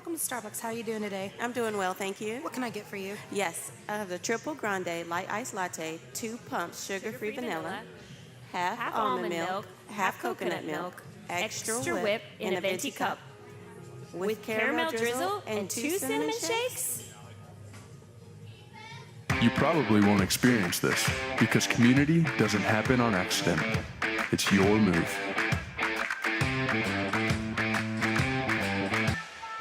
welcome to Starbucks. How are you doing today? I'm doing well, thank you. What can I get for you? Yes, I have the triple grande light iced latte, 2 pumps sugar-free vanilla, half almond milk, half coconut milk, extra whip in a venti cup, with caramel drizzle and 2 cinnamon shakes. You probably won't experience this because community doesn't happen on accident. It's your move.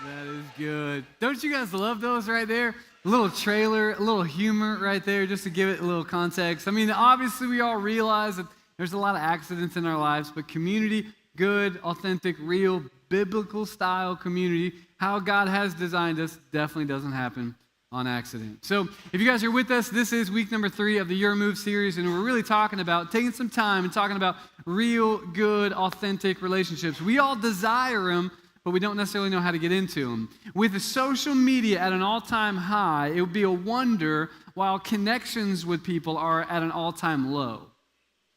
That is good. Don't you guys love those right there? A little trailer, a little humor right there, just to give it a little context. I mean, obviously we all realize that there's a lot of accidents in our lives, but community, good, authentic, real, biblical style community, how God has designed us, definitely doesn't happen on accident. So if you guys are with us, this is week number 3 of the Your Move series, and we're really talking about taking some time and talking about real, good, authentic relationships. We all desire them, but we don't necessarily know how to get into them. With the social media at an all-time high, it would be a wonder while connections with people are at an all-time low.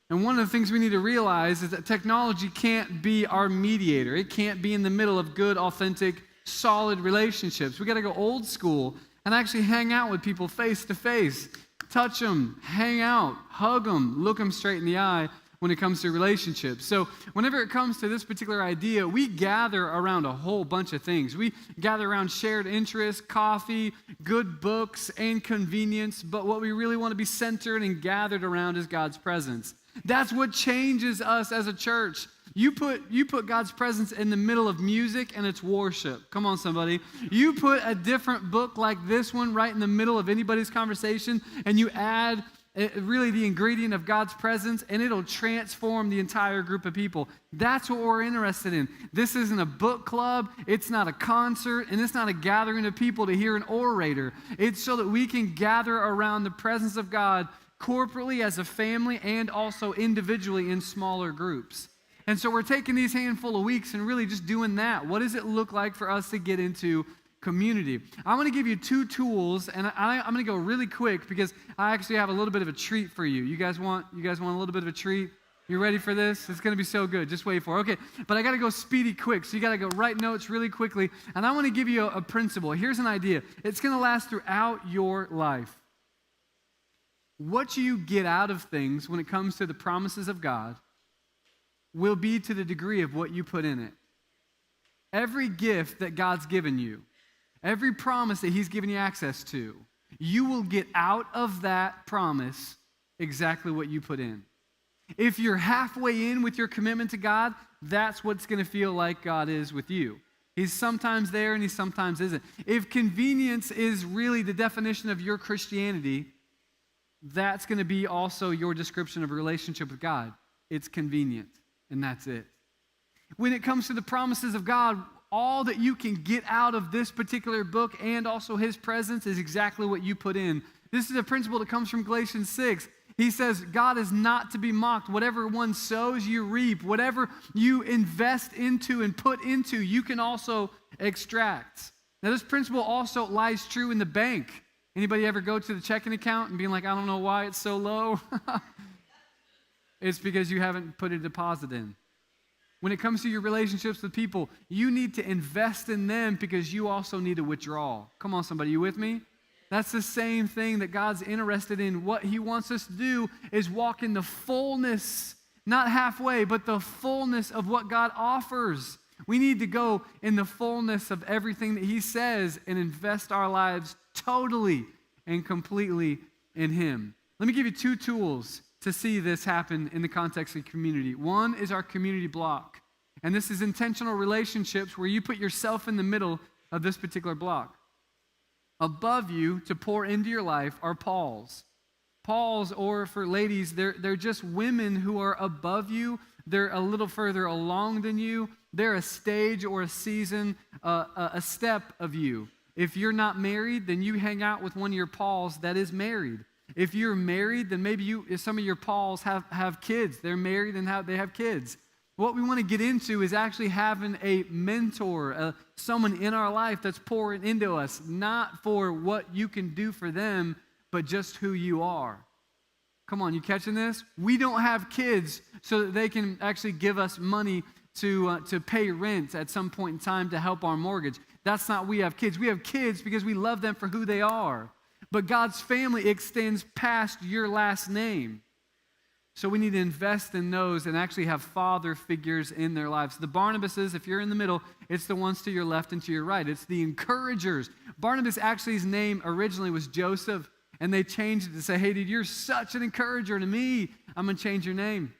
And one of the things we need to realize is that technology can't be our mediator. It can't be in the middle of good, authentic, solid relationships. We got to go old school and actually hang out with people face to face, touch them, hang out, hug them, look them straight in the eye when it comes to relationships. So whenever it comes to this particular idea, we gather around a whole bunch of things. We gather around shared interests, coffee, good books, and convenience, but what we really want to be centered and gathered around is God's presence. That's what changes us as a church. You put God's presence in the middle of music and it's worship. Come on, somebody. You put a different book like this one right in the middle of anybody's conversation and you add really the ingredient of God's presence and it'll transform the entire group of people. That's what we're interested in. This isn't a book club. It's not a concert and it's not a gathering of people to hear an orator. It's so that we can gather around the presence of God corporately as a family and also individually in smaller groups. And so we're taking these handful of weeks and really just doing that. What does it look like for us to get into community? I'm going to give you 2 tools, and I'm going to go really quick because I actually have a little bit of a treat for you. You guys want a little bit of a treat? You ready for this? It's going to be so good. Just wait for it. Okay, but I got to go speedy quick, so you got to go write notes really quickly. And I want to give you a principle. Here's an idea. It's going to last throughout your life. What you get out of things when it comes to the promises of God will be to the degree of what you put in it. Every gift that God's given you, every promise that He's given you access to, you will get out of that promise exactly what you put in. If you're halfway in with your commitment to God, that's what's going to feel like God is with you. He's sometimes there and He sometimes isn't. If convenience is really the definition of your Christianity, that's going to be also your description of a relationship with God. It's convenient. And that's it. When it comes to the promises of God, all that you can get out of this particular book and also His presence is exactly what you put in. This is a principle that comes from Galatians 6. He says, God is not to be mocked. Whatever one sows, you reap. Whatever you invest into and put into, you can also extract. Now, this principle also lies true in the bank. Anybody ever go to the checking account and being like, I don't know why it's so low? It's because you haven't put a deposit in. When it comes to your relationships with people, you need to invest in them because you also need to withdraw. Come on, somebody, you with me? That's the same thing that God's interested in. What He wants us to do is walk in the fullness, not halfway, but the fullness of what God offers. We need to go in the fullness of everything that He says and invest our lives totally and completely in Him. Let me give you 2 tools to see this happen in the context of community. One is our community block. And this is intentional relationships where you put yourself in the middle of this particular block. Above you to pour into your life are Pauls. Pauls, or for ladies, they're just women who are above you. They're a little further along than you. They're a stage or a season, a step of you. If you're not married, then you hang out with one of your Pauls that is married. If you're married, then maybe some of your Pauls have kids. They're married and they have kids. What we want to get into is actually having a mentor, someone in our life that's pouring into us, not for what you can do for them, but just who you are. Come on, you catching this? We don't have kids so that they can actually give us money to pay rent at some point in time to help our mortgage. That's not we have kids. We have kids because we love them for who they are. But God's family extends past your last name. So we need to invest in those and actually have father figures in their lives. The Barnabases, if you're in the middle, it's the ones to your left and to your right. It's the encouragers. Barnabas, actually, his name originally was Joseph, and they changed it to say, hey, dude, you're such an encourager to me. I'm going to change your name.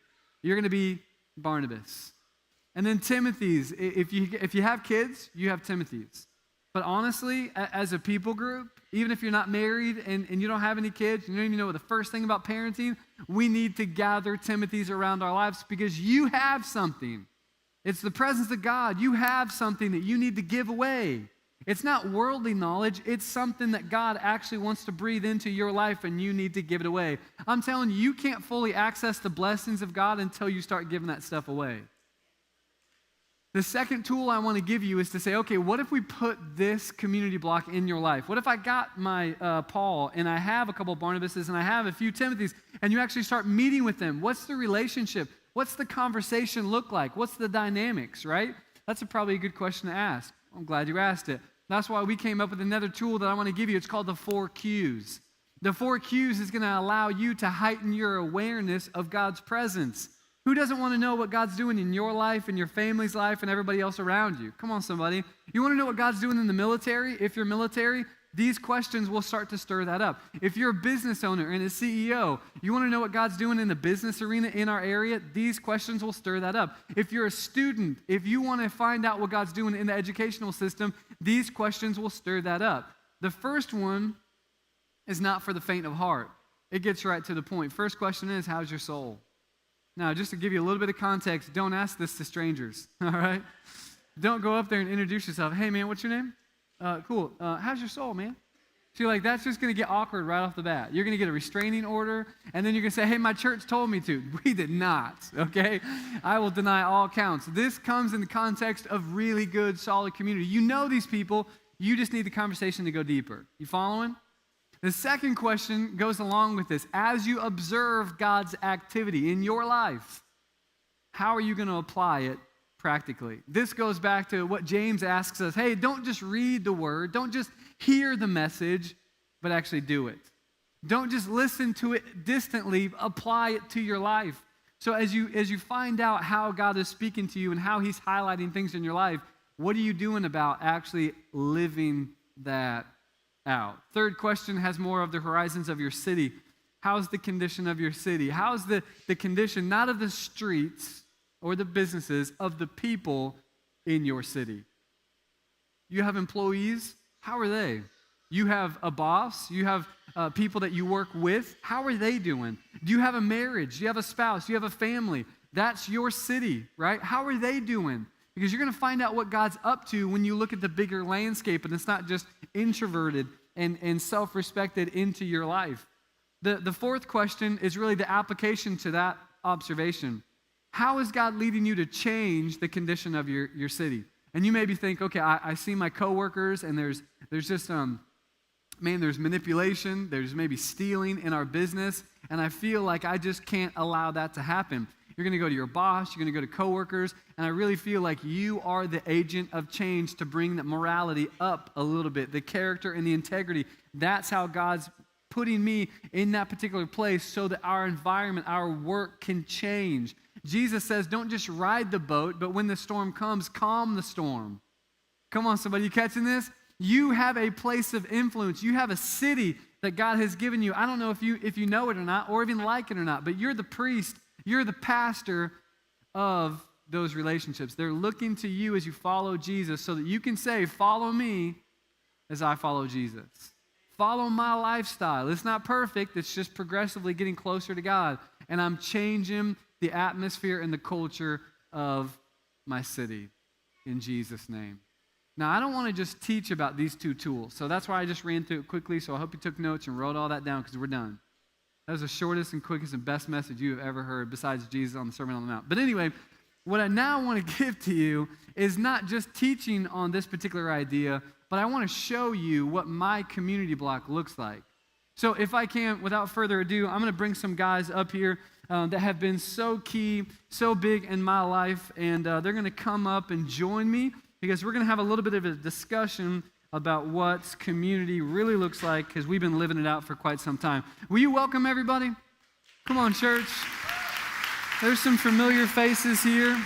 You're going to be Barnabas. And then Timothy's. If you have kids, you have Timothy's. But honestly, as a people group, even if you're not married and you don't have any kids, you don't even know the first thing about parenting, we need to gather Timothy's around our lives because you have something. It's the presence of God. You have something that you need to give away. It's not worldly knowledge. It's something that God actually wants to breathe into your life, and you need to give it away. I'm telling you, you can't fully access the blessings of God until you start giving that stuff away. The second tool I want to give you is to say, okay, what if we put this community block in your life? What if I got my Paul, and I have a couple Barnabases, and I have a few Timothys, and you actually start meeting with them? What's the relationship? What's the conversation look like? What's the dynamics, right? That's probably a good question to ask. I'm glad you asked it. That's why we came up with another tool that I want to give you. It's called the 4 Qs. The 4 Qs is going to allow you to heighten your awareness of God's presence. Who doesn't want to know what God's doing in your life, in your family's life, and everybody else around you? Come on, somebody. You want to know what God's doing in the military? If you're military, these questions will start to stir that up. If you're a business owner and a CEO, you want to know what God's doing in the business arena in our area? These questions will stir that up. If you're a student, if you want to find out what God's doing in the educational system, these questions will stir that up. The first one is not for the faint of heart. It gets right to the point. First question is, how's your soul? Now, just to give you a little bit of context, don't ask this to strangers, all right? Don't go up there and introduce yourself. Hey, man, what's your name? Cool. How's your soul, man? So you're like, that's just going to get awkward right off the bat. You're going to get a restraining order, and then you're going to say, hey, my church told me to. We did not, okay? I will deny all counts. This comes in the context of really good, solid community. You know these people. You just need the conversation to go deeper. You following? The second question goes along with this. As you observe God's activity in your life, how are you going to apply it practically? This goes back to what James asks us. Hey, don't just read the word. Don't just hear the message, but actually do it. Don't just listen to it distantly. Apply it to your life. So as you find out how God is speaking to you and how he's highlighting things in your life, what are you doing about actually living that out? Third question has more of the horizons of your city. How's the condition of your city? How's the condition, not of the streets or the businesses, of the people in your city? You have employees. How are they? You have a boss. You have people that you work with. How are they doing? Do you have a marriage? Do you have a spouse? Do you have a family? That's your city, right? How are they doing? Because you're going to find out what God's up to when you look at the bigger landscape, and it's not just introverted and self-respected into your life. The fourth question is really the application to that observation. How is God leading you to change the condition of your city? And you maybe think, okay, I see my coworkers, and there's just there's manipulation, there's maybe stealing in our business, and I feel like I just can't allow that to happen. You're going to go to your boss, you're going to go to coworkers, and I really feel like you are the agent of change to bring that morality up a little bit, the character and the integrity. That's how God's putting me in that particular place so that our environment, our work can change. Jesus says, don't just ride the boat, but when the storm comes, calm the storm. Come on, somebody, you catching this? You have a place of influence. You have a city that God has given you. I don't know if you know it or not, or even like it or not, but you're the priest. You're the pastor of those relationships. They're looking to you as you follow Jesus so that you can say, follow me as I follow Jesus. Follow my lifestyle. It's not perfect. It's just progressively getting closer to God. And I'm changing the atmosphere and the culture of my city in Jesus' name. Now, I don't want to just teach about these two tools. So that's why I just ran through it quickly. So I hope you took notes and wrote all that down because we're done. That was the shortest and quickest and best message you have ever heard besides Jesus on the Sermon on the Mount. But anyway, what I now want to give to you is not just teaching on this particular idea, but I want to show you what my community block looks like. So if I can, without further ado, I'm going to bring some guys up here. that have been so key, so big in my life, and they're going to come up and join me because we're going to have a little bit of a discussion about what community really looks like because we've been living it out for quite some time. Will you welcome everybody? Come on, church. There's some familiar faces here,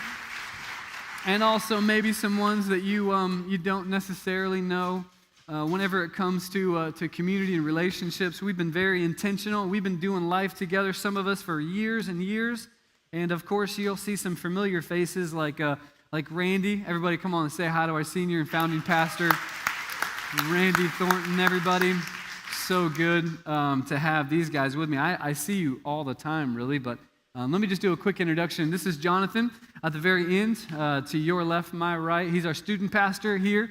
and also maybe some ones that you don't necessarily know. Whenever it comes to community and relationships, we've been very intentional. We've been doing life together, some of us for years and years. And of course, you'll see some familiar faces like Randy. Everybody, come on and say hi to our senior and founding pastor, Randy Thornton. Everybody, so good to have these guys with me. I see you all the time, really, but let me just do a quick introduction. This is Jonathan at the very end, to your left, my right. He's our student pastor here.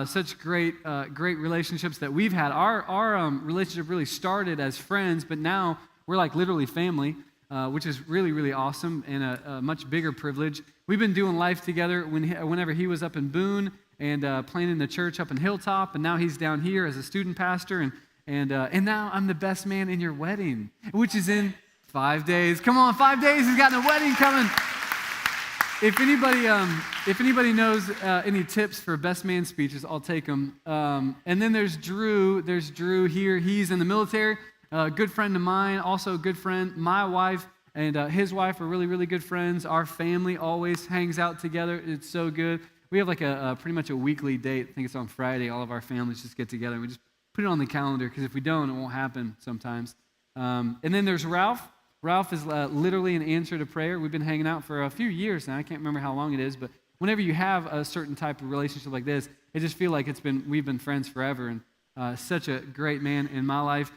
Such great relationships that we've had. Our relationship really started as friends, but now we're like literally family, which is really, really awesome and a much bigger privilege. We've been doing life together whenever he was up in Boone and planning the church up in Hilltop, and now he's down here as a student pastor, and now I'm the best man in your wedding, which is in 5 days. Come on, 5 days, he's got a wedding coming. If anybody knows any tips for best man speeches, I'll take them. And then there's Drew. There's Drew here. He's in the military. A good friend of mine, also a good friend. My wife and his wife are really, really good friends. Our family always hangs out together. It's so good. We have like a pretty much a weekly date. I think it's on Friday. All of our families just get together. And we just put it on the calendar because if we don't, it won't happen sometimes. And then there's Ralph. Ralph is literally an answer to prayer. We've been hanging out for a few years now. I can't remember how long it is, but whenever you have a certain type of relationship like this, it just feels like we've been friends forever, and such a great man in my life.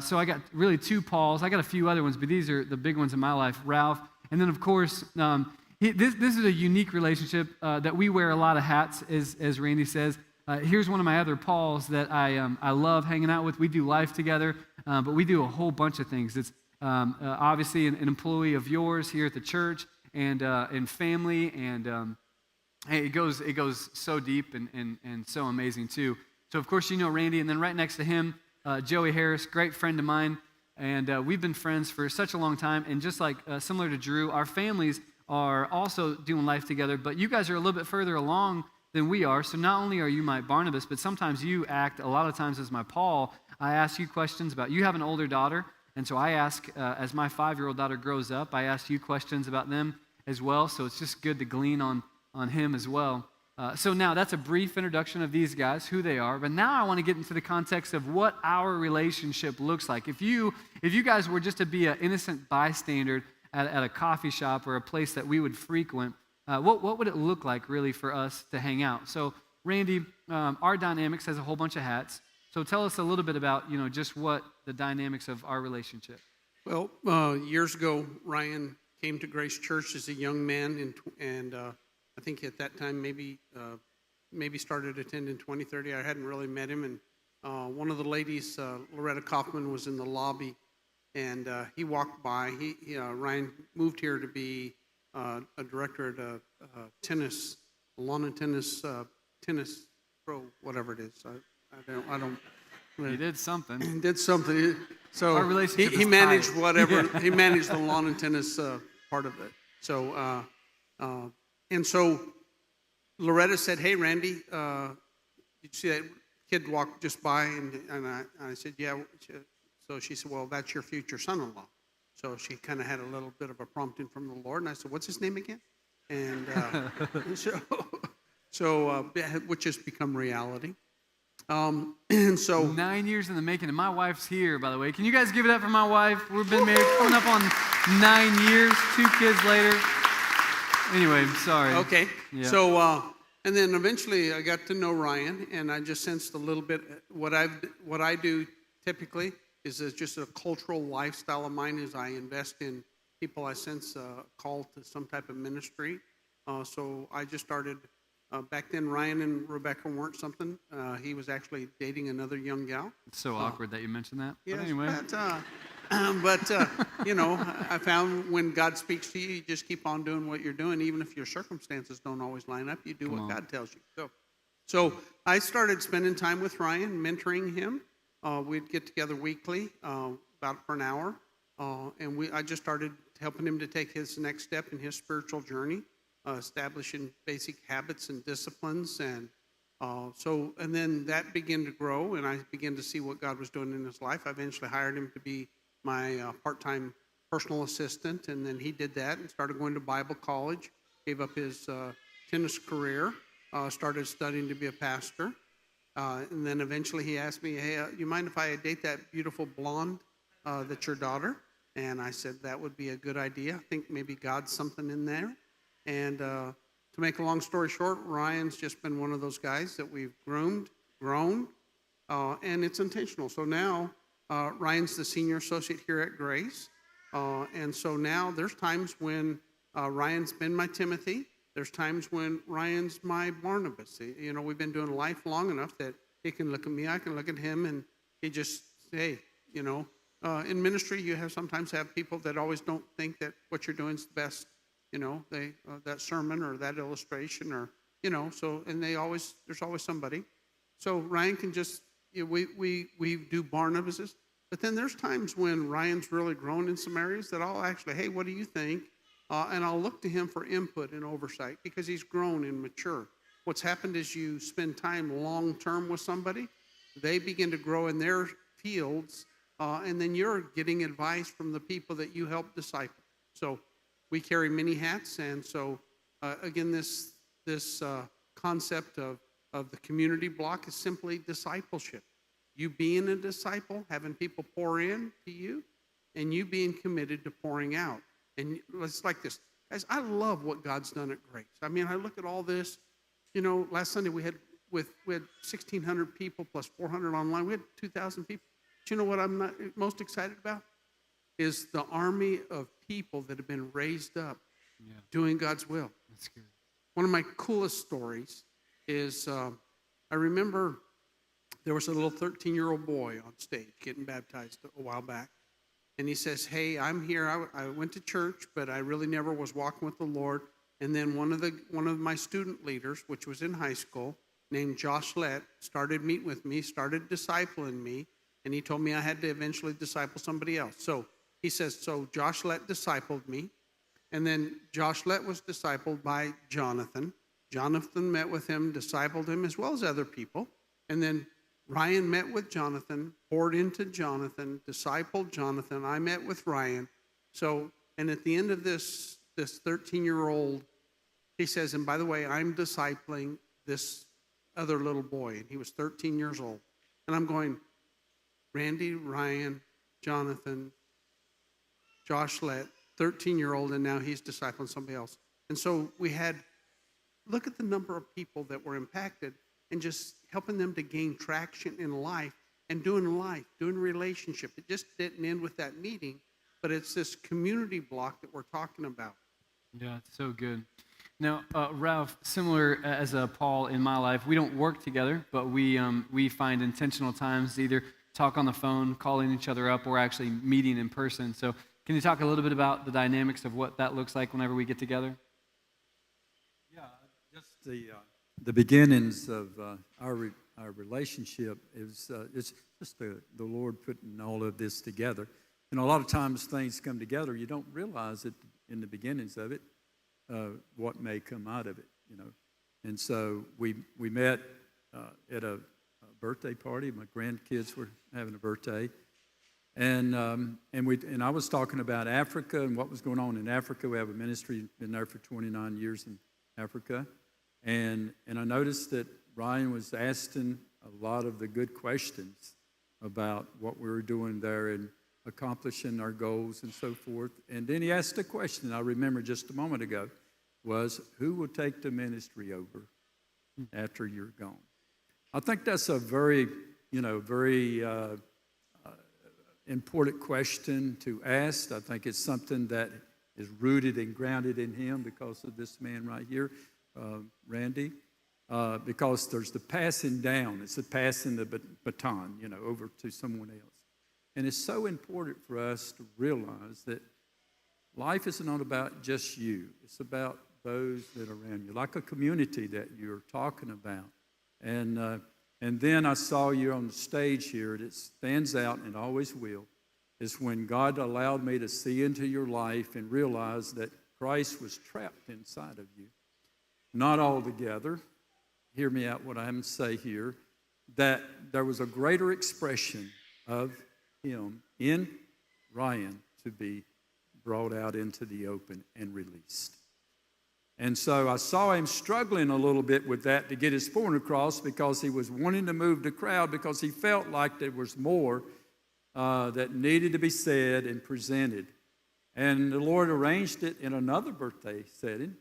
So I got really two Pauls. I got a few other ones, but these are the big ones in my life, Ralph. And then, of course, this is a unique relationship that we wear a lot of hats, as Randy says. Here's one of my other Pauls that I love hanging out with. We do life together, but we do a whole bunch of things. It's obviously an employee of yours here at the church and family, and it goes so deep and so amazing too. So of course you know Randy, and then right next to him, Joey Harris, great friend of mine, and we've been friends for such a long time. And just like similar to Drew, our families are also doing life together, but you guys are a little bit further along than we are. So not only are you my Barnabas, but sometimes you act a lot of times as my Paul. I ask you questions about, you have an older daughter. And so I ask, as my 5-year-old daughter grows up, I ask you questions about them as well. So it's just good to glean on him as well. So now that's a brief introduction of these guys, who they are. But now I want to get into the context of what our relationship looks like. If you guys were just to be an innocent bystander at a coffee shop or a place that we would frequent, what would it look like really for us to hang out? So Randy, our dynamics has a whole bunch of hats. So tell us a little bit about, just what the dynamics of our relationship. Well, years ago, Ryan came to Grace Church as a young man, and I think at that time maybe started attending 2030. I hadn't really met him, and one of the ladies, Loretta Kaufman, was in the lobby, and he walked by. Ryan moved here to be a director at a tennis, lawn and tennis pro, whatever it is. I don't. He did something. He did something. So our relationship he managed tight. whatever. He managed the lawn and tennis part of it. So and so Loretta said, "Hey, Randy, did you see that kid walk just by?" And I said, "Yeah." So she said, "Well, that's your future son-in-law." So she kind of had a little bit of a prompting from the Lord, and I said, "What's his name again?" And so which has become reality. And so 9 years in the making, and my wife's here, by the way. Can you guys give it up for my wife? We've been married coming up on 9 years, 2 kids later. Anyway, sorry. Okay. Yeah. So and then eventually I got to know Ryan, and I just sensed a little bit what I do typically is just a cultural lifestyle of mine. Is I invest in people. I sense a call to some type of ministry. So I just started. Back then, Ryan and Rebecca weren't something. He was actually dating another young gal. It's so awkward that you mentioned that. Yes, but anyway. I found when God speaks to you, you just keep on doing what you're doing. Even if your circumstances don't always line up, you do what God tells you. So I started spending time with Ryan, mentoring him. We'd get together weekly, about for an hour. I just started helping him to take his next step in his spiritual journey, establishing basic habits and disciplines, and then that began to grow, and I began to see what God was doing in his life. I eventually hired him to be my part-time personal assistant, and then he did that and started going to Bible college, gave up his tennis career, started studying to be a pastor, and then eventually he asked me, hey, you mind if I date that beautiful blonde that's your daughter? And I said, that would be a good idea. I think maybe God's something in there. And to make a long story short, Ryan's just been one of those guys that we've groomed, grown, and it's intentional. So now Ryan's the senior associate here at Grace. And so now there's times when Ryan's been my Timothy. There's times when Ryan's my Barnabas. You know, we've been doing life long enough that he can look at me, I can look at him, and he just, hey, you know, in ministry you sometimes have people that always don't think that what you're doing is the best, you know, that sermon or that illustration or, you know, so, and there's always somebody. So Ryan can just, you know, we do Barnabases, but then there's times when Ryan's really grown in some areas that I'll actually, hey, what do you think? And I'll look to him for input and oversight because he's grown and mature. What's happened is you spend time long-term with somebody, they begin to grow in their fields, and then you're getting advice from the people that you help disciple. So we carry many hats, and so again, this concept of the community block is simply discipleship. You being a disciple, having people pour in to you, and you being committed to pouring out. And it's like this. Guys, I love what God's done at Grace. I mean, I look at all this. You know, last Sunday we had 1,600 people plus 400 online. We had 2,000 people. But you know what I'm not most excited about? Is the army of people that have been raised up doing God's will. That's good. One of my coolest stories is I remember there was a little 13-year-old boy on stage getting baptized a while back. And he says, hey, I'm here. I went to church, but I really never was walking with the Lord. And then one of my student leaders, which was in high school, named Josh Lett, started meeting with me, started discipling me, and he told me I had to eventually disciple somebody else. So he says, so Josh Lett discipled me, and then Josh Lett was discipled by Jonathan. Jonathan met with him, discipled him, as well as other people. And then Ryan met with Jonathan, poured into Jonathan, discipled Jonathan. I met with Ryan. So, and at the end of this 13-year-old, he says, and by the way, I'm discipling this other little boy. And he was 13 years old. And I'm going, Randy, Ryan, Jonathan, Josh Lett, 13-year-old, and now he's discipling somebody else. And so look at the number of people that were impacted and just helping them to gain traction in life and doing relationship. It just didn't end with that meeting, but it's this community block that we're talking about. Yeah, it's so good. Now, Ralph, similar as Paul in my life, we don't work together, but we find intentional times to either talk on the phone, calling each other up, or actually meeting in person. So can you talk a little bit about the dynamics of what that looks like whenever we get together? Yeah, just the beginnings of our relationship is it's just the Lord putting all of this together. You know, a lot of times things come together, you don't realize it in the beginnings of it, what may come out of it, you know. And so we met at a birthday party. My grandkids were having a birthday. And I was talking about Africa and what was going on in Africa. We have a ministry, been there for 29 years in Africa. And I noticed that Ryan was asking a lot of the good questions about what we were doing there and accomplishing our goals and so forth. And then he asked a question I remember just a moment ago was, who will take the ministry over after you're gone? I think that's a very important question to ask. I think it's something that is rooted and grounded in him because of this man right here, Randy, because there's the passing down. It's the passing the baton, over to someone else. And it's so important for us to realize that life is not about just you. It's about those that are around you, like a community that you're talking about. And then I saw you on the stage here. It stands out, and always will, is when God allowed me to see into your life and realize that Christ was trapped inside of you. Not altogether. Hear me out what I'm saying here. That there was a greater expression of him in Ryan to be brought out into the open and released. And so I saw him struggling a little bit with that to get his point across, because he was wanting to move the crowd, because he felt like there was more that needed to be said and presented. And the Lord arranged it in another birthday setting.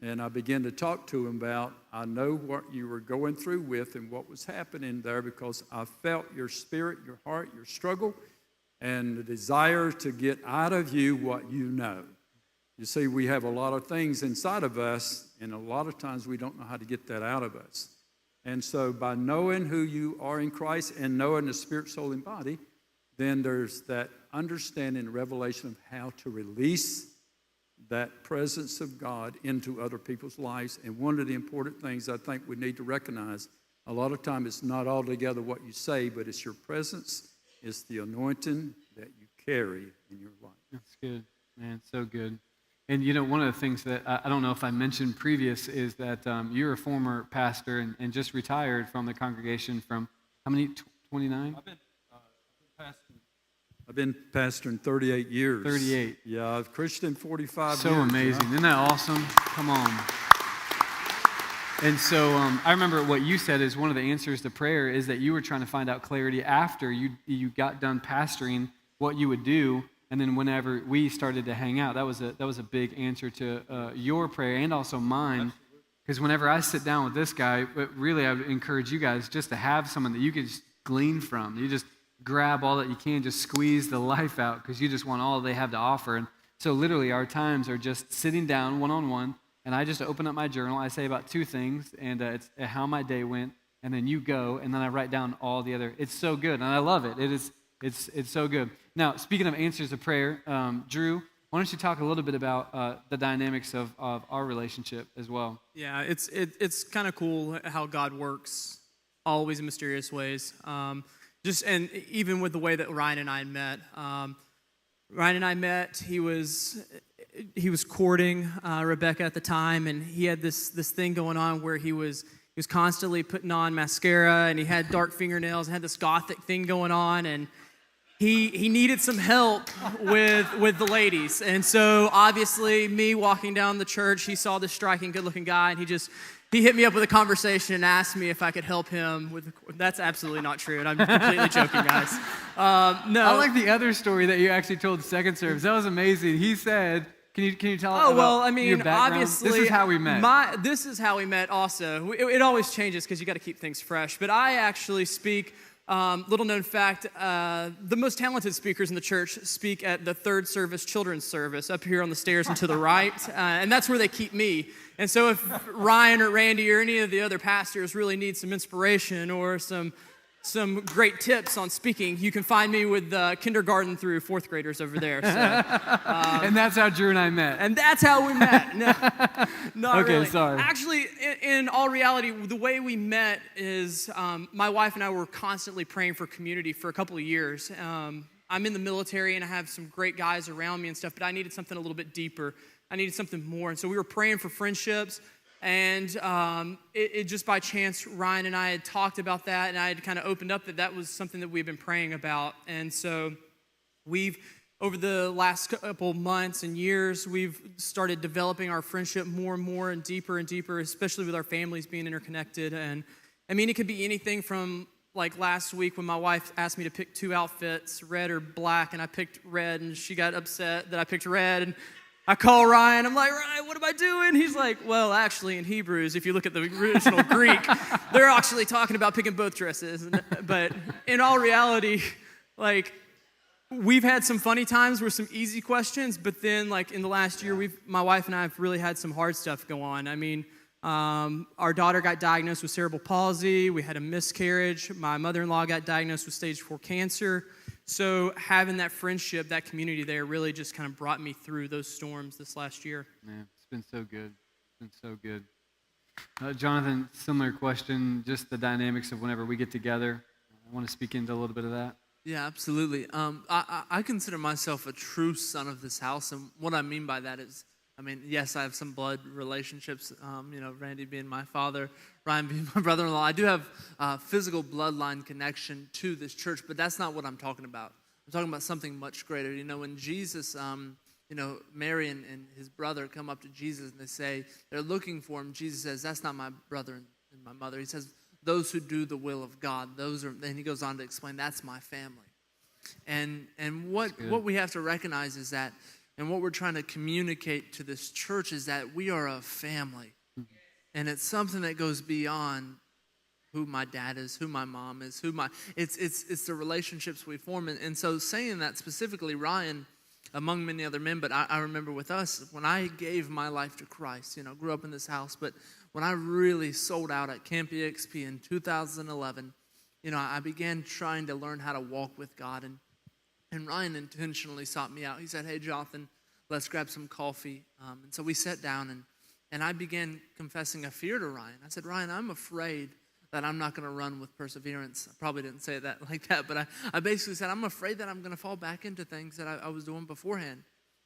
And I began to talk to him about, I know what you were going through with and what was happening there, because I felt your spirit, your heart, your struggle, and the desire to get out of you what you know. You see, we have a lot of things inside of us, and a lot of times we don't know how to get that out of us. And so by knowing who you are in Christ and knowing the spirit, soul, and body, then there's that understanding and revelation of how to release that presence of God into other people's lives. And one of the important things I think we need to recognize, a lot of time it's not altogether what you say, but it's your presence, it's the anointing that you carry in your life. That's good, man, so good. And you know, one of the things that I don't know if I mentioned previous is that you're a former pastor and just retired from the congregation from how many, 29? I've been pastoring 38 years. 38. Yeah, I've Christian 45 years. So amazing. Isn't that awesome? Come on. And so I remember what you said is one of the answers to prayer is that you were trying to find out clarity after you got done pastoring what you would do, and then whenever we started to hang out, that was a big answer to your prayer and also mine. Because whenever I sit down with this guy, but really I would encourage you guys just to have someone that you could just glean from. You just grab all that you can, just squeeze the life out, because you just want all they have to offer. And so literally our times are just sitting down one-on-one, and I just open up my journal. I say about 2 things, and it's how my day went, and then you go, and then I write down all the other. It's so good, and I love it. It's so good. Now, speaking of answers to prayer, Drew, why don't you talk a little bit about the dynamics of our relationship as well? Yeah, it's kind of cool how God works, always in mysterious ways. And even with the way that Ryan and I met. Ryan and I met. He was courting Rebecca at the time, and he had this thing going on where he was constantly putting on mascara, and he had dark fingernails, and had this gothic thing going on, and he needed some help with the ladies. And so obviously, me walking down the church, he saw this striking, good-looking guy, and he hit me up with a conversation and asked me if I could help him with. That's absolutely not true, and I'm completely joking, guys. No. I like the other story that you actually told the second service. That was amazing. He said, "Can you tell us about your background?" Obviously, this is how we met. This is how we met. Also, it always changes because you got to keep things fresh. But I actually speak. Little known fact: the most talented speakers in the church speak at the third service, children's service, up here on the stairs and to the right, and that's where they keep me. And so if Ryan or Randy or any of the other pastors really need some inspiration or some great tips on speaking, you can find me with kindergarten through 4th graders over there. So, and that's how Drew and I met. And that's how we met. No, not okay, really. sorry. Actually, in all reality, the way we met is my wife and I were constantly praying for community for a couple of years. I'm in the military and I have some great guys around me and stuff, but I needed something a little bit deeper. I needed something more. And so we were praying for friendships. And it just by chance, Ryan and I had talked about that, and I had kind of opened up that was something that we've been praying about. And so over the last couple months and years, we've started developing our friendship more and more and deeper, especially with our families being interconnected. And I mean, it could be anything from like last week when my wife asked me to pick 2 outfits, red or black, and I picked red, and she got upset that I picked red. And I call Ryan, I'm like, Ryan, what am I doing? He's like, well, actually in Hebrews, if you look at the original Greek, they're actually talking about picking both dresses. But in all reality, like, we've had some funny times with some easy questions, but then like in the last year, my wife and I have really had some hard stuff go on. I mean, our daughter got diagnosed with cerebral palsy. We had a miscarriage. My mother-in-law got diagnosed with stage 4 cancer. So having that friendship, that community there really just kind of brought me through those storms this last year. Man, it's been so good. It's been so good. Jonathan, similar question, just the dynamics of whenever we get together. I want to speak into a little bit of that. Yeah, absolutely. I consider myself a true son of this house, and what I mean by that is, I mean, yes, I have some blood relationships. Randy being my father, Ryan being my brother-in-law. I do have physical bloodline connection to this church, but that's not what I'm talking about. I'm talking about something much greater. When Jesus, Mary and his brother come up to Jesus and they say they're looking for him, Jesus says, "That's not my brother and my mother." He says, "Those who do the will of God, those are," and he goes on to explain, "That's my family." And what we have to recognize is that, and what we're trying to communicate to this church is that we are a family. And it's something that goes beyond who my dad is, who my mom is, it's the relationships we form. And so saying that specifically, Ryan, among many other men, but I remember with us, when I gave my life to Christ, grew up in this house, but when I really sold out at Camp EXP in 2011, I began trying to learn how to walk with God. And Ryan intentionally sought me out. He said, "Hey, Jonathan, let's grab some coffee." And so we sat down, and I began confessing a fear to Ryan. I said, "Ryan, I'm afraid that I'm not going to run with perseverance." I probably didn't say that like that, but I basically said, "I'm afraid that I'm going to fall back into things that I was doing beforehand."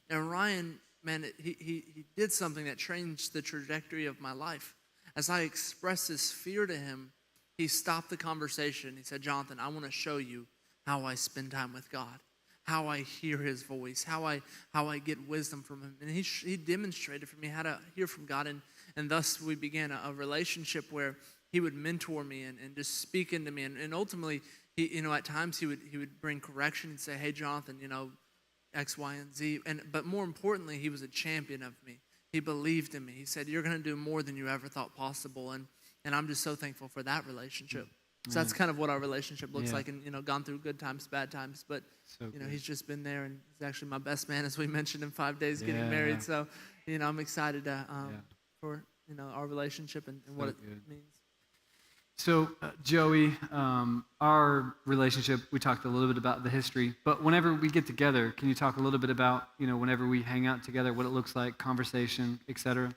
And Ryan, man, he did something that changed the trajectory of my life. As I expressed this fear to him, he stopped the conversation. He said, "Jonathan, I want to show you how I spend time with God, how I hear his voice, how I get wisdom from him." And he demonstrated for me how to hear from God. And thus we began a relationship where he would mentor me and just speak into me. And ultimately, he, at times he would bring correction and say, "Hey, Jonathan, X, Y, and Z." But more importantly, he was a champion of me. He believed in me. He said, "You're going to do more than you ever thought possible." And I'm just so thankful for that relationship. So that's kind of what our relationship looks like, and gone through good times, bad times, but he's just been there, and he's actually my best man, as we mentioned, in 5 days getting married. So I'm excited for our relationship and what it means. So Joey, our relationship, we talked a little bit about the history, but whenever we get together, can you talk a little bit about whenever we hang out together, what it looks like, conversation, etc.?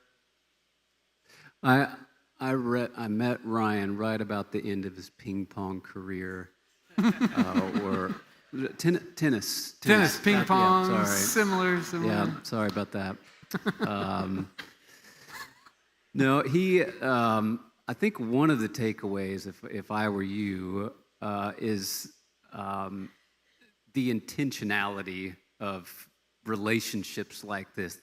I met Ryan right about the end of his ping pong career, or tennis, ping pong, yeah, sorry. similar. Yeah, sorry about that. No, he. I think one of the takeaways, if I were you, is the intentionality of relationships like this.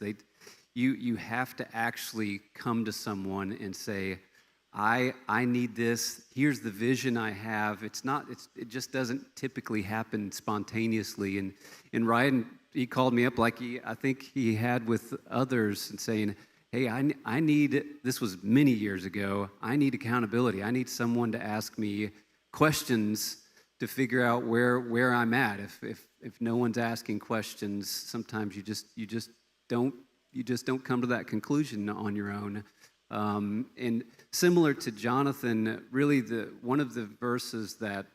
You have to actually come to someone and say, I need this. Here's the vision I have. It just doesn't typically happen spontaneously. And Ryan, he called me up like I think he had with others, and saying, "Hey, I need," this was many years ago, "I need accountability. I need someone to ask me questions to figure out where I'm at. If no one's asking questions, sometimes you just don't come to that conclusion on your own." And similar to Jonathan, really one of the verses that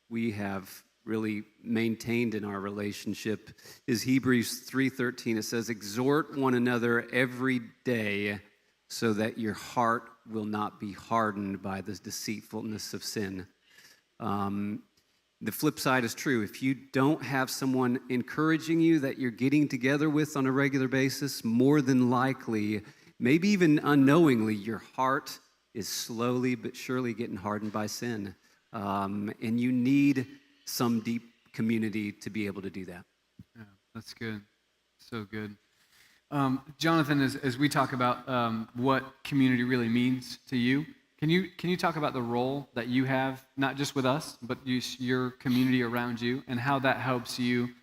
we have really maintained in our relationship is Hebrews 3:13. It says, "Exhort one another every day so that your heart will not be hardened by the deceitfulness of sin." The flip side is true. If you don't have someone encouraging you that you're getting together with on a regular basis, more than likely, maybe even unknowingly, your heart is slowly but surely getting hardened by sin. And you need some deep community to be able to do that. Yeah, that's good. So good. Jonathan, as we talk about what community really means to you, can you talk about the role that you have, not just with us, but your community around you, and how that helps you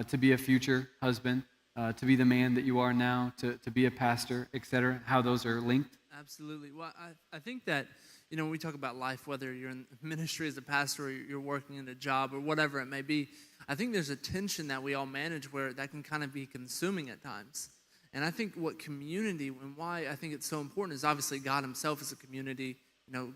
to be a future husband, to be the man that you are now, to be a pastor, etc., how those are linked? Absolutely. Well, I think that, when we talk about life, whether you're in ministry as a pastor or you're working in a job or whatever it may be, I think there's a tension that we all manage where that can kind of be consuming at times. And I think what community, and why I think it's so important, is obviously God himself is a community,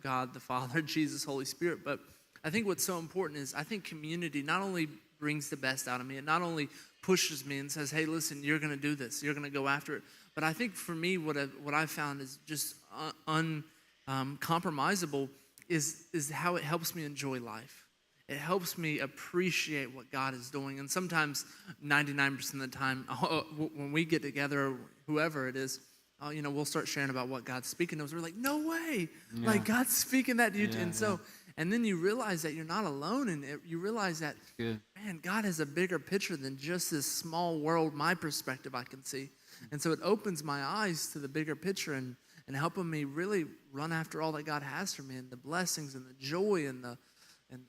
God the Father, Jesus, Holy Spirit. But I think what's so important is I think community not only brings the best out of me, it not only pushes me and says, "Hey, listen, you're going to do this, you're going to go after it." But I think for me, what I found is just uncompromisable is how it helps me enjoy life. it helps me appreciate what God is doing. And sometimes, 99% of the time, when we get together, whoever it is, we'll start sharing about what God's speaking to us. We're like, no way, like God's speaking that to you. And then you realize that you're not alone in it. You realize that, man, God has a bigger picture than just this small world, my perspective I can see. And so it opens my eyes to the bigger picture and helping me really run after all that God has for me and the blessings and the joy and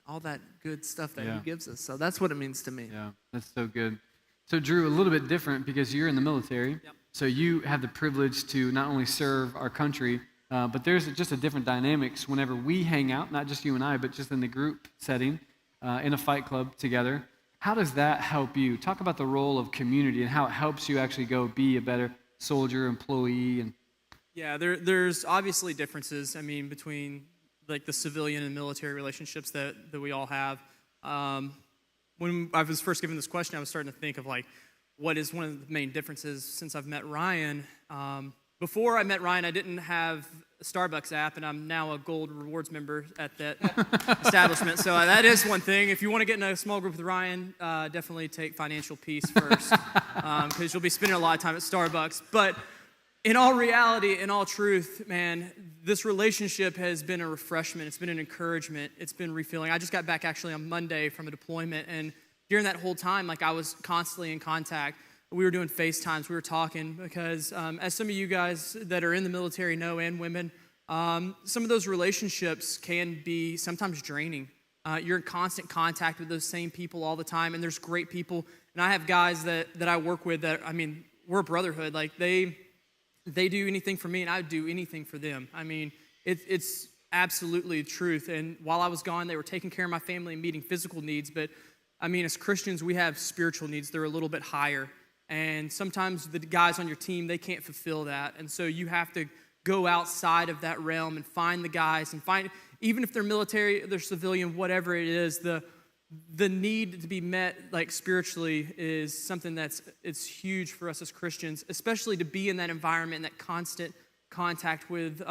all that good stuff that He gives us. So that's what it means to me. Yeah, that's so good. So Drew, a little bit different because you're in the military. Yep. So you have the privilege to not only serve our country, but there's just a different dynamics whenever we hang out, not just you and I, but just in the group setting, in a fight club together. How does that help you? Talk about the role of community and how it helps you actually go be a better soldier, employee, and Yeah, there's obviously differences, between like the civilian and military relationships that we all have. When I was first given this question, I was starting to think of like, what is one of the main differences since I've met Ryan. Before I met Ryan, I didn't have a Starbucks app, and I'm now a gold rewards member at that establishment. So that is one thing. If you want to get in a small group with Ryan, definitely take financial peace first, because you'll be spending a lot of time at Starbucks. But in all reality, in all truth, man, this relationship has been a refreshment. It's been an encouragement. It's been refilling. I just got back actually on Monday from a deployment, and during that whole time, like I was constantly in contact. We were doing FaceTimes. We were talking because, as some of you guys that are in the military know, and women, some of those relationships can be sometimes draining. You're in constant contact with those same people all the time, and there's great people. And I have guys that I work with that, we're a brotherhood. Like they do anything for me, and I do anything for them. It's absolutely the truth. And while I was gone, they were taking care of my family and meeting physical needs. But, as Christians, we have spiritual needs. They're a little bit higher. And sometimes the guys on your team, they can't fulfill that. And so you have to go outside of that realm and find the guys and find, even if they're military, they're civilian, whatever it is, the need to be met like spiritually is something it's huge for us as Christians, especially to be in that environment, in that constant contact with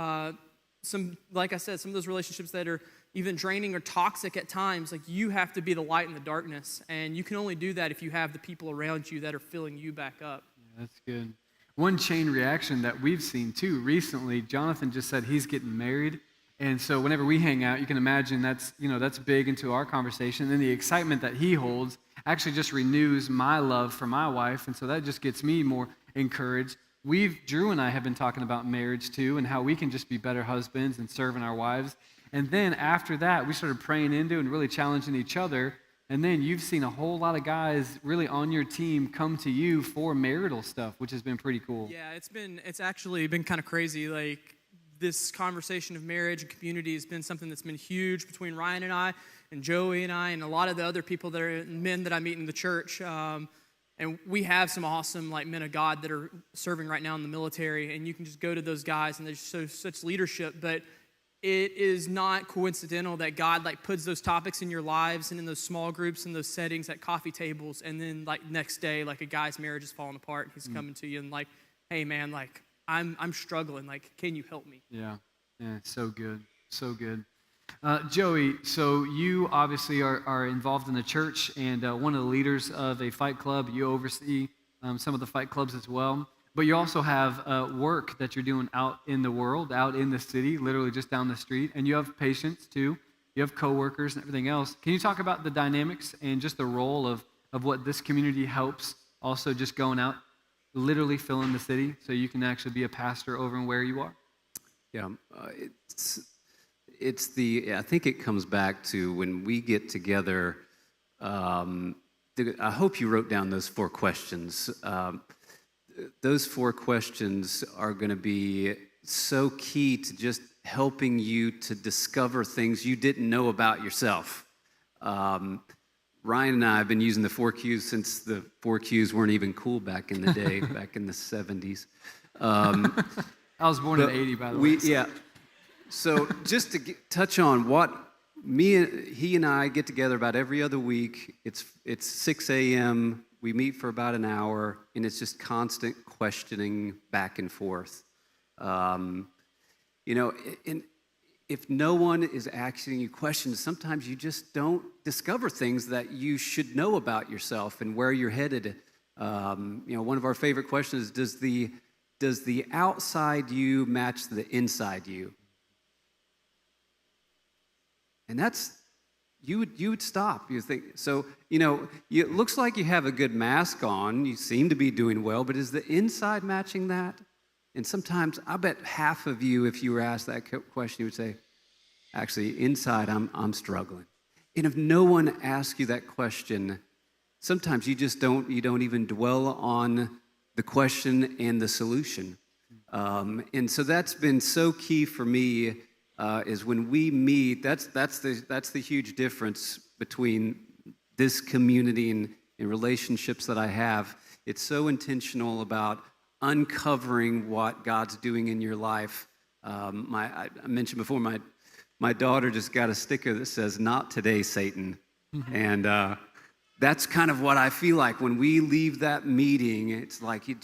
like I said, some of those relationships that are even draining or toxic at times. Like you have to be the light in the darkness, and you can only do that if you have the people around you that are filling you back up. Yeah, that's good. One chain reaction that we've seen too recently, Jonathan just said he's getting married. And so whenever we hang out, you can imagine that's big into our conversation. And the excitement that he holds actually just renews my love for my wife. And so that just gets me more encouraged. Drew and I have been talking about marriage too, and how we can just be better husbands and serving our wives. And then after that, we started praying into and really challenging each other. And then you've seen a whole lot of guys really on your team come to you for marital stuff, which has been pretty cool. Yeah, it's actually been kind of crazy. Like, this conversation of marriage and community has been something that's been huge between Ryan and I, and Joey and I, and a lot of the other people that are men that I meet in the church. And we have some awesome men of God that are serving right now in the military, and you can just go to those guys, and they show such leadership. But it is not coincidental that God puts those topics in your lives and in those small groups and those settings at coffee tables, and then next day, a guy's marriage is falling apart, and he's coming to you and hey man, I'm struggling. Can you help me? Yeah, so good, so good. Joey, so you obviously are involved in the church and one of the leaders of a fight club. You oversee some of the fight clubs as well. But you also have work that you're doing out in the world, out in the city, literally just down the street. And you have patients too. You have coworkers and everything else. Can you talk about the dynamics and just the role of what this community helps, also just going out, literally filling the city so you can actually be a pastor over and where you are? Yeah, I think it comes back to when we get together. I hope you wrote down those 4 questions. Those 4 questions are going to be so key to just helping you to discover things you didn't know about yourself. Ryan and I have been using the 4 Qs since the 4 Qs weren't even cool back in the day, back in the 70s. I was born in 80, by the way. Yeah. So just to touch on what he and I get together about every other week. It's 6 a.m. We meet for about an hour, and it's just constant questioning back and forth. In if no one is asking you questions, sometimes you just don't discover things that you should know about yourself and where you're headed. One of our favorite questions is, does the outside you match the inside you? And that's, you would stop. You think, so, it looks like you have a good mask on. You seem to be doing well, but is the inside matching that? And sometimes, I bet half of you, if you were asked that question, you would say, actually, inside, I'm struggling. And if no one asks you that question, sometimes you don't even dwell on the question and the solution. And so that's been so key for me, is when we meet, that's the huge difference between this community and relationships that I have. It's so intentional about uncovering what God's doing in your life. I mentioned before, my daughter just got a sticker that says, "Not today, Satan." Mm-hmm. And that's kind of what I feel like when we leave that meeting. It's like you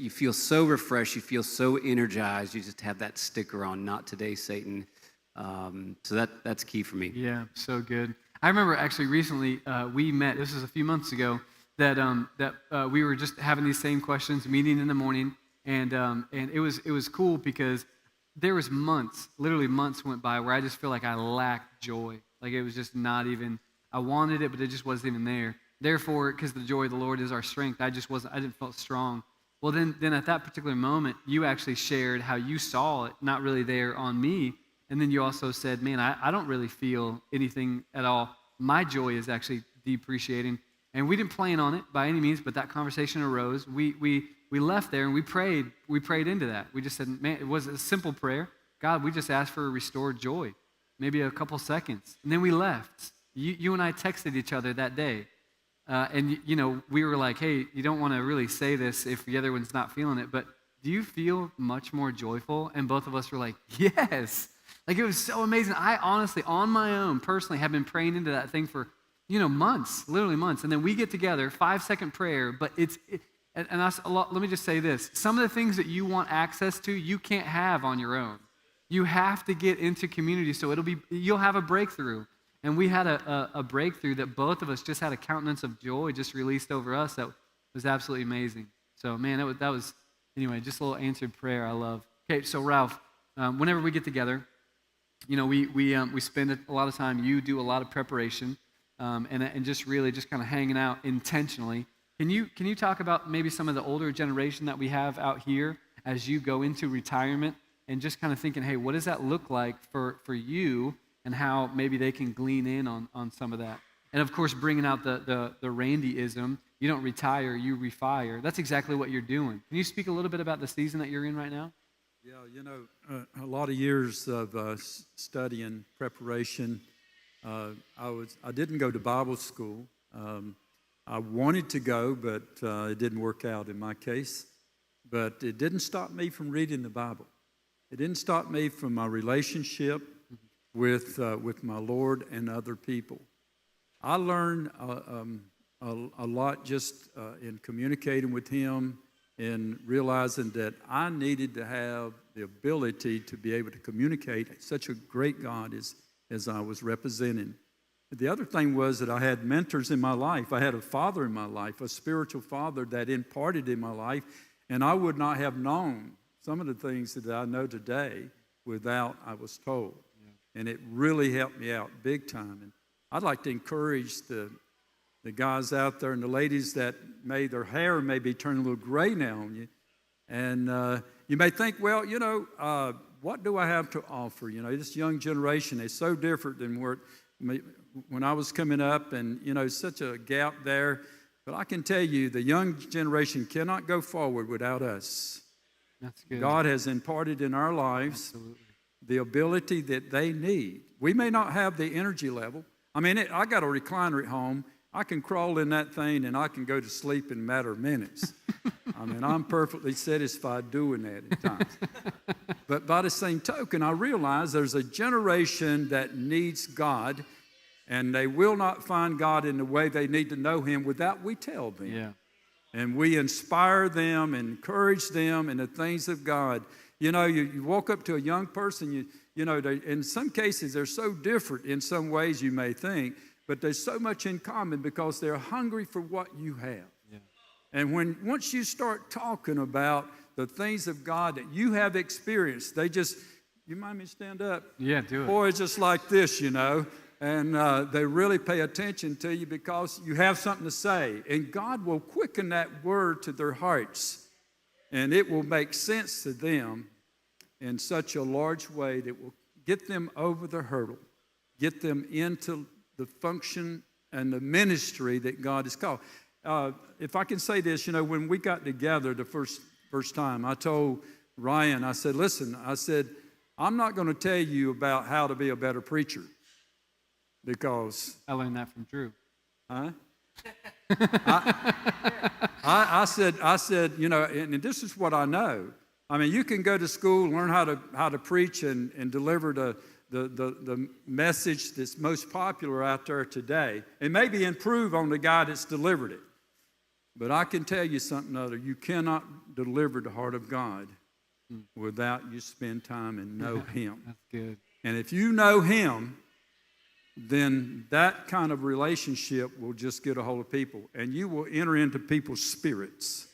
feel so refreshed, you feel so energized. You just have that sticker on, "Not today, Satan." So that's key for me. Yeah, so good. I remember actually recently we met. This was a few months ago. That we were just having these same questions, meeting in the morning, and it was cool because there was literally months went by where I just feel like I lacked joy. Like it was just not even. I wanted it, but it just wasn't even there. Therefore, because the joy of the Lord is our strength, I didn't feel strong. Well, then at that particular moment, you actually shared how you saw it, not really there on me, and then you also said, "Man, I don't really feel anything at all. My joy is actually depreciating." And we didn't plan on it by any means, but that conversation arose. We left there and we prayed into that. We just said, man, it was a simple prayer. God, we just asked for a restored joy, maybe a couple seconds. And then we left. You and I texted each other that day. And we were like, hey, you don't want to really say this if the other one's not feeling it, but do you feel much more joyful? And both of us were like, yes. Like it was so amazing. I honestly, on my own, personally, have been praying into that thing for months, literally months. And then we get together, 5-second prayer, but let me just say this. Some of the things that you want access to, you can't have on your own. You have to get into community, so you'll have a breakthrough. And we had a breakthrough that both of us just had a countenance of joy just released over us that was absolutely amazing. So, man, that was anyway, just a little answered prayer I love. Okay, so Ralph, whenever we get together, we spend a lot of time, you do a lot of preparation. And just really just kind of hanging out intentionally. Can you talk about maybe some of the older generation that we have out here as you go into retirement and just kind of thinking, hey, what does that look like for you and how maybe they can glean in on some of that? And of course, bringing out the Randyism, you don't retire, you refire. That's exactly what you're doing. Can you speak a little bit about the season that you're in right now? Yeah, a lot of years of studying, preparation. I didn't go to Bible school. I wanted to go, but it didn't work out in my case. But it didn't stop me from reading the Bible. It didn't stop me from my relationship with my Lord and other people. I learned a lot just in communicating with Him and realizing that I needed to have the ability to be able to communicate such a great God as I was representing. The other thing was that I had mentors in my life. I had a father in my life, a spiritual father that imparted in my life, and I would not have known some of the things that I know today without I was told. Yeah. And it really helped me out big time. And I'd like to encourage the guys out there and the ladies that their hair may be turning a little gray now on you. And you may think, well, what do I have to offer? This young generation is so different than when I was coming up, and, such a gap there. But I can tell you, the young generation cannot go forward without us. That's good. God has imparted in our lives the ability that they need. We may not have the energy level. I mean, I got a recliner at home. I can crawl in that thing and I can go to sleep in a matter of minutes. I mean, I'm perfectly satisfied doing that at times. But by the same token, I realize there's a generation that needs God, and they will not find God in the way they need to know Him without we tell them. Yeah. And we inspire them, encourage them in the things of God. You know, you walk up to a young person, you know, in some cases they're so different in some ways you may think, but there's so much in common because they're hungry for what you have. Yeah. And once you start talking about the things of God that you have experienced, you mind me stand up? Yeah, do it. Boy, it's just like this, you know, and they really pay attention to you because you have something to say. And God will quicken that word to their hearts, and it will make sense to them in such a large way that will get them over the hurdle, get them into the function and the ministry that God has called. If I can say this, you know, when we got together the first time, I told Ryan, I said, listen, I'm not going to tell you about how to be a better preacher because... I learned that from Drew. Huh? I said, you know, and this is what I know. I mean, you can go to school, learn how to preach and deliver the message that's most popular out there today, and maybe improve on the guy that's delivered it. But I can tell you something other. You cannot deliver the heart of God without you spend time and know Him. That's good. And if you know Him, then that kind of relationship will just get a hold of people, and you will enter into people's spirits.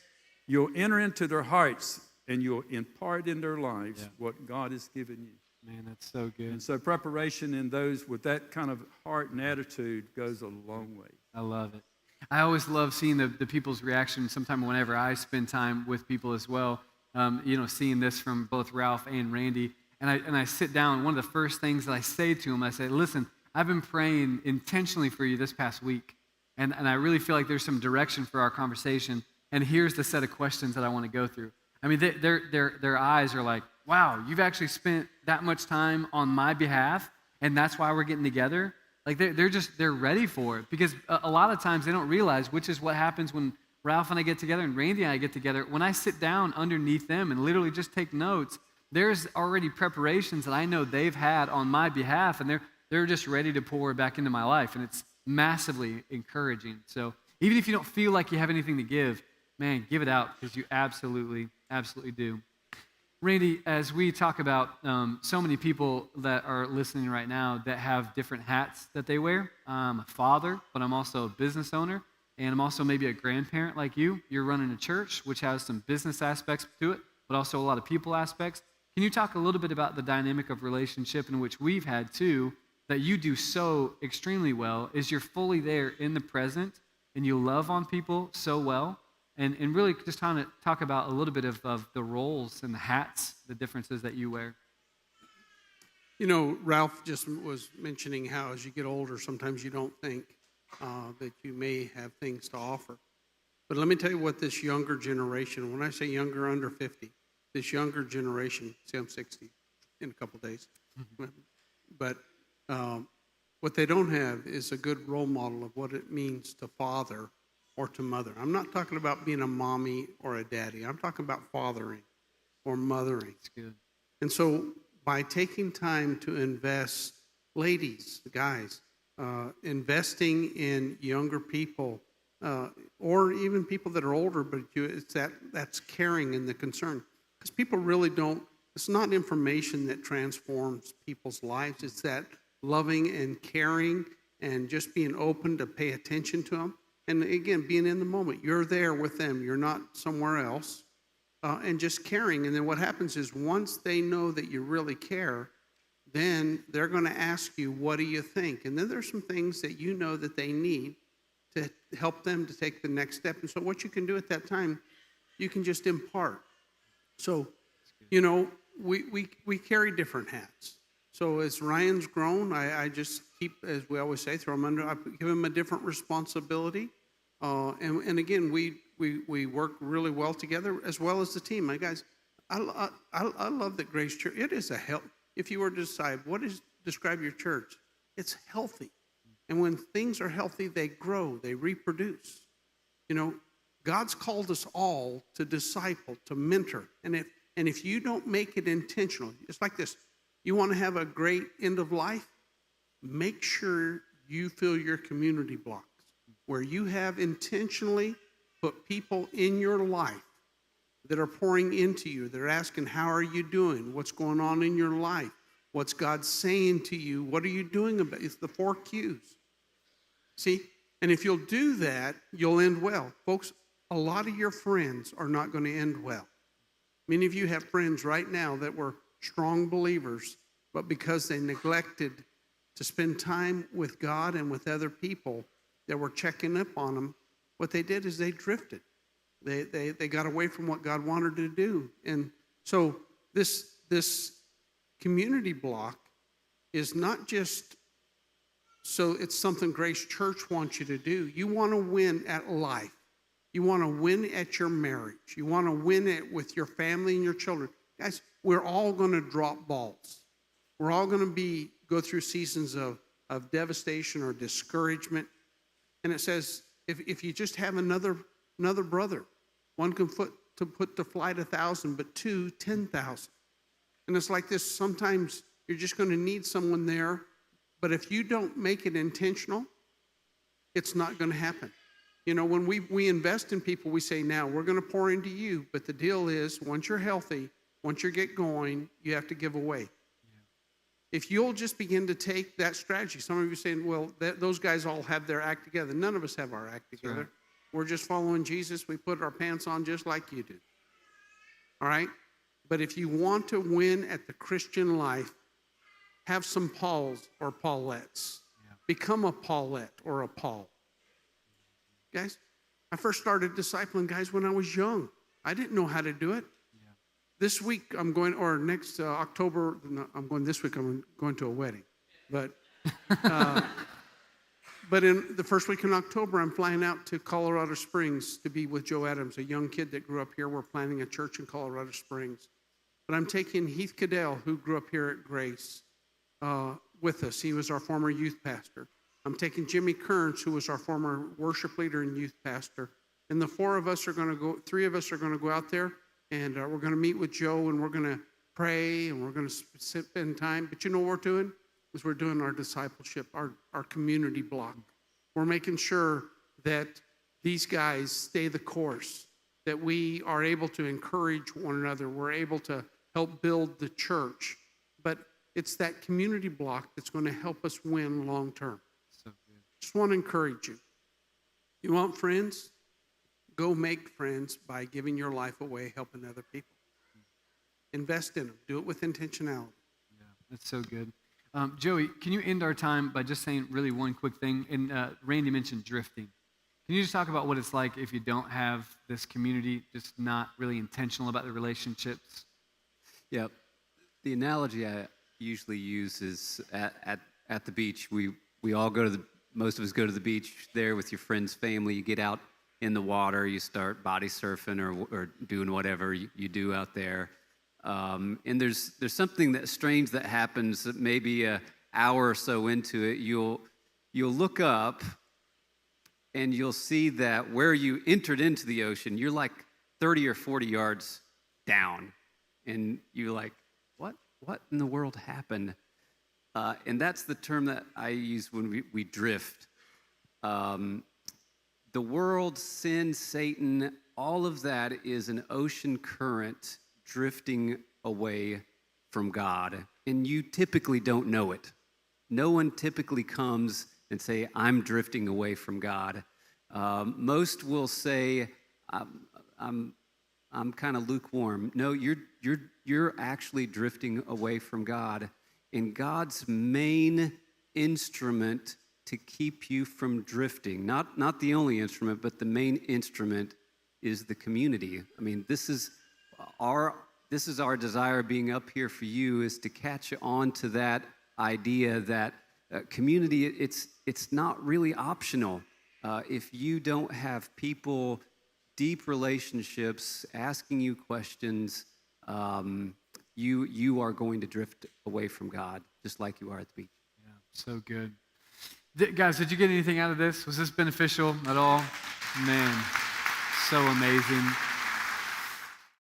You'll enter into their hearts, and you'll impart in their lives what God has given you. Man, that's so good. And so preparation in those with that kind of heart and attitude goes a long way. I love it. I always love seeing the people's reaction sometime whenever I spend time with people as well. You know, seeing this from both Ralph and Randy. And I sit down, and one of the first things that I say to them, I say, listen, I've been praying intentionally for you this past week. And I really feel like there's some direction for our conversation. And here's the set of questions that I want to go through. I mean, their eyes are like, wow, you've actually spent that much time on my behalf, and that's why we're getting together. Like they're ready for it, because a lot of times they don't realize, which is what happens when Ralph and I get together and Randy and I get together. When I sit down underneath them and literally just take notes, there's already preparations that I know they've had on my behalf, and they're just ready to pour back into my life, and it's massively encouraging. So even if you don't feel like you have anything to give, man, give it out, because you absolutely do. Randy, as we talk about so many people that are listening right now that have different hats that they wear. I'm a father, but I'm also a business owner, and I'm also maybe a grandparent like you. You're running a church, which has some business aspects to it, but also a lot of people aspects. Can you talk a little bit about the dynamic of relationship in which we've had too, that you do so extremely well, is you're fully there in the present, and you love on people so well? And really just trying to talk about a little bit of the roles and the hats, the differences that you wear. You know, Ralph just was mentioning how as you get older, sometimes you don't think that you may have things to offer. But let me tell you what this younger generation, when I say younger, under 50, this younger generation, see, I'm 60 in a couple days. But what they don't have is a good role model of what it means to father or to mother. I'm not talking about being a mommy or a daddy. I'm talking about fathering or mothering. That's good. And so by taking time to invest, ladies, guys, investing in younger people, or even people that are older, but it's that's caring and the concern. Because people really don't, it's not information that transforms people's lives. It's that loving and caring and just being open to pay attention to them. And again, being in the moment. You're there with them. You're not somewhere else. And just caring. And then what happens is once they know that you really care, then they're going to ask you, what do you think? And then there's some things that you know that they need to help them to take the next step. And so what you can do at that time, you can just impart. So, you know, we carry different hats. So as Ryan's grown, I just keep, as we always say, throw him under, I give him a different responsibility. And again, we work really well together as well as the team. My guys, I love that Grace Church. It is a health. If you were to decide describe your church, it's healthy. And when things are healthy, they grow, they reproduce. You know, God's called us all to disciple, to mentor. And if you don't make it intentional, it's like this. You want to have a great end of life? Make sure you fill your community blocks where you have intentionally put people in your life that are pouring into you. They're asking, how are you doing? What's going on in your life? What's God saying to you? What are you doing about it? It's the 4 Qs. See? And if you'll do that, you'll end well. Folks, a lot of your friends are not going to end well. Many of you have friends right now that were strong believers, but because they neglected to spend time with God and with other people that were checking up on them, what they did is they drifted. They got away from what God wanted to do. And so this community block is not just so it's something Grace Church wants you to do. You want to win at life. You want to win at your marriage. You want to win it with your family and your children. Guys, we're all going to drop balls. We're all going to go through seasons of devastation or discouragement. And it says, if you just have another brother, one can put to flight 1,000, but 2, 10,000. And it's like this. Sometimes you're just going to need someone there. But if you don't make it intentional, it's not going to happen. You know, when we invest in people, we say, now we're going to pour into you. But the deal is, once you're healthy, once you get going, you have to give away. Yeah. If you'll just begin to take that strategy, some of you are saying, well, those guys all have their act together. None of us have our act together. Right. We're just following Jesus. We put our pants on just like you do. All right? But if you want to win at the Christian life, have some Pauls or Paulettes. Yeah. Become a Paulette or a Paul. Guys, I first started discipling guys when I was young. I didn't know how to do it. Yeah. This week I'm going, or next October, no, I'm going this week, I'm going to a wedding. But but in the first week in October, I'm flying out to Colorado Springs to be with Joe Adams, a young kid that grew up here. We're planning a church in Colorado Springs. But I'm taking Heath Cadell, who grew up here at Grace, with us. He was our former youth pastor. I'm taking Jimmy Kearns, who was our former worship leader and youth pastor. And the 3 of us are going to go out there, and we're going to meet with Joe, and we're going to pray, and we're going to spend time. But you know what we're doing? Is we're doing our discipleship, our community block. We're making sure that these guys stay the course, that we are able to encourage one another. We're able to help build the church. But it's that community block that's going to help us win long term. So good. Just want to encourage you. You want friends? Go make friends by giving your life away, helping other people. Invest in them. Do it with intentionality. Yeah, that's so good. Joey, can you end our time by just saying really one quick thing? And Randy mentioned drifting. Can you just talk about what it's like if you don't have this community, just not really intentional about the relationships? Yeah, the analogy I usually use is at the beach. We all most of us go to the beach there with your friends, family. You get out in the water, you start body surfing or doing whatever you do out there. And there's something that strange that happens that maybe an hour or so into it, you'll look up and you'll see that where you entered into the ocean, you're like 30 or 40 yards down. And you're like, what in the world happened? And that's the term that I use when we drift. The world, sin, Satan, all of that is an ocean current drifting away from God. And you typically don't know it. No one typically comes and say, I'm drifting away from God. Most will say, I'm kind of lukewarm. No, you're actually drifting away from God. And God's main instrument to keep you from drifting, not the only instrument, but the main instrument is the community. I mean, this is our desire being up here for you, is to catch on to that idea that community, it's not really optional. If you don't have people, deep relationships, asking you questions, you are going to drift away from God, just like you are at the beach. Yeah, so good. Guys, did you get anything out of this? Was this beneficial at all? Man, so amazing.